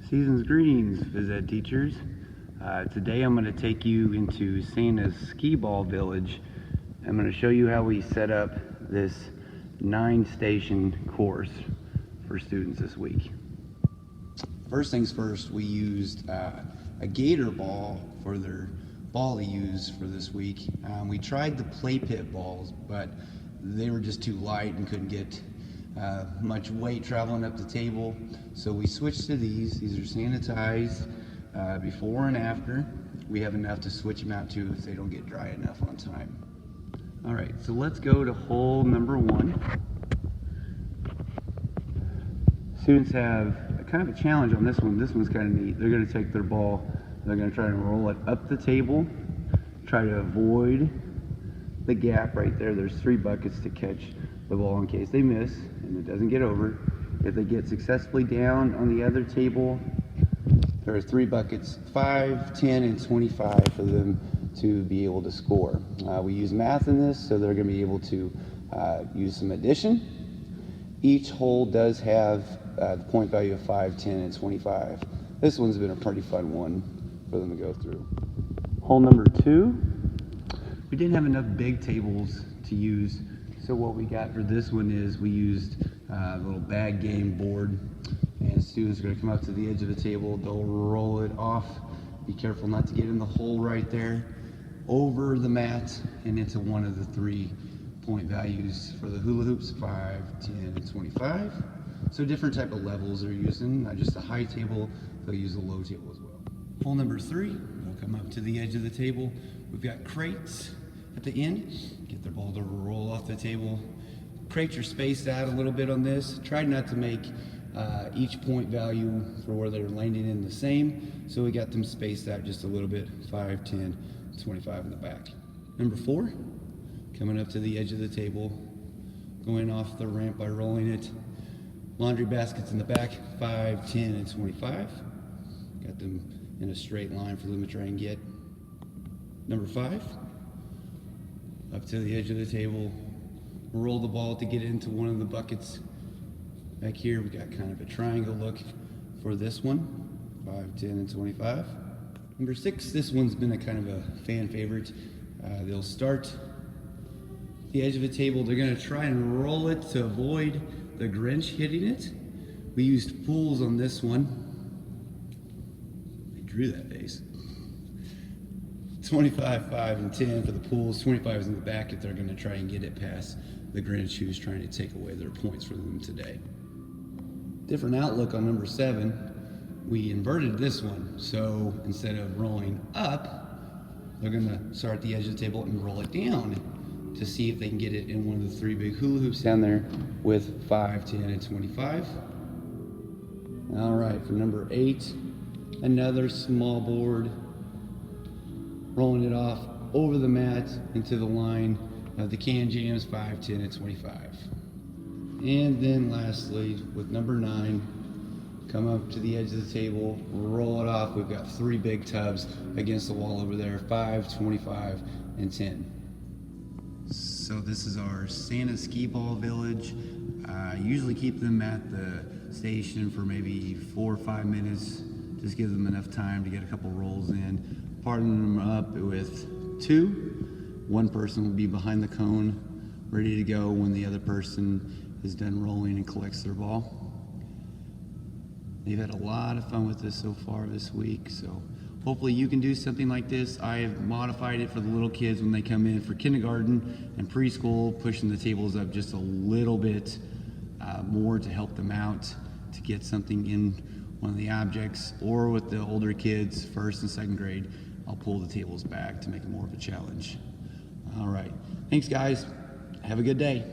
Season's greetings, phys ed teachers. Today I'm going to take you into Santa's Skee-Ball village. I'm going to show you how we set up this 9-station course for students this week. First things first, we used a Gator Ball for their ball to use for this week. We tried the play pit balls, but they were just too light and couldn't get much weight traveling up the table, so we switched to these. These are sanitized before and after. We have enough to switch them out to if they don't get dry enough on time. All right, so let's go to hole number 1. Students have kind of a challenge on this one. This one's kind of neat. They're going to take their ball, they're going to try and roll it up the table, try to avoid the gap right there. There's 3 buckets to catch the ball in case they miss and it doesn't get over. If they get successfully down on the other table, there are 3 buckets, 5, 10, and 25 for them to be able to score. We use math in this, so they're going to be able to use some addition. Each hole does have the point value of 5, 10, and 25. This one's been a pretty fun one for them to go through. Hole number 2, we didn't have enough big tables to use, so what we got for this one is we used a little bag game board, and students are going to come up to the edge of the table. They'll roll it off. Be careful not to get in the hole right there, over the mat and into one of the 3 point values for the hula hoops, 5, 10, and 25. So different type of levels they're using, not just a high table, they'll use a low table as well. Hole number 3, they'll come up to the edge of the table. We've got crates at the end. Get their ball to roll off the table. Crates are spaced out a little bit on this. Try not to make each point value for where they're landing in the same, so we got them spaced out just a little bit, 5, 10, 25 in the back. Number 4, coming up to the edge of the table, going off the ramp by rolling it. Laundry baskets in the back, 5, 10, and 25. Got them in a straight line for them to try and get. Number 5, up to the edge of the table, roll the ball to get into one of the buckets. Back here, we got kind of a triangle look for this one, 5, 10, and 25. Number 6, this one's been a kind of a fan favorite. They'll start the edge of the table. They're going to try and roll it to avoid the Grinch hitting it. We used pools on this one. I drew that base. 25, 5, and 10 for the pools. 25 is in the back if they're going to try and get it past the Grinch who's trying to take away their points for them today. Different outlook on number 7. We inverted this one, so instead of rolling up, they're going to start at the edge of the table and roll it down to see if they can get it in one of the 3 big hula hoops down there with 5, 10, and 25. All right, for number 8, another small board, rolling it off over the mat into the line of the can jams, 5, 10, and 25. And then lastly, with number 9, come up to the edge of the table, roll it off. We've got 3 big tubs against the wall over there, 5, 25, and 10. So this is our Santa Skee-Ball village. Usually keep them at the station for maybe 4 or 5 minutes. Just give them enough time to get a couple rolls in. Partner them up with 2. One person will be behind the cone, ready to go when the other person is done rolling and collects their ball. They've had a lot of fun with this so far this week, so hopefully you can do something like this. I have modified it for the little kids when they come in for kindergarten and preschool, pushing the tables up just a little bit more to help them out to get something in one of the objects, or with the older kids, 1st and 2nd grade, I'll pull the tables back to make it more of a challenge. All right, thanks guys, have a good day.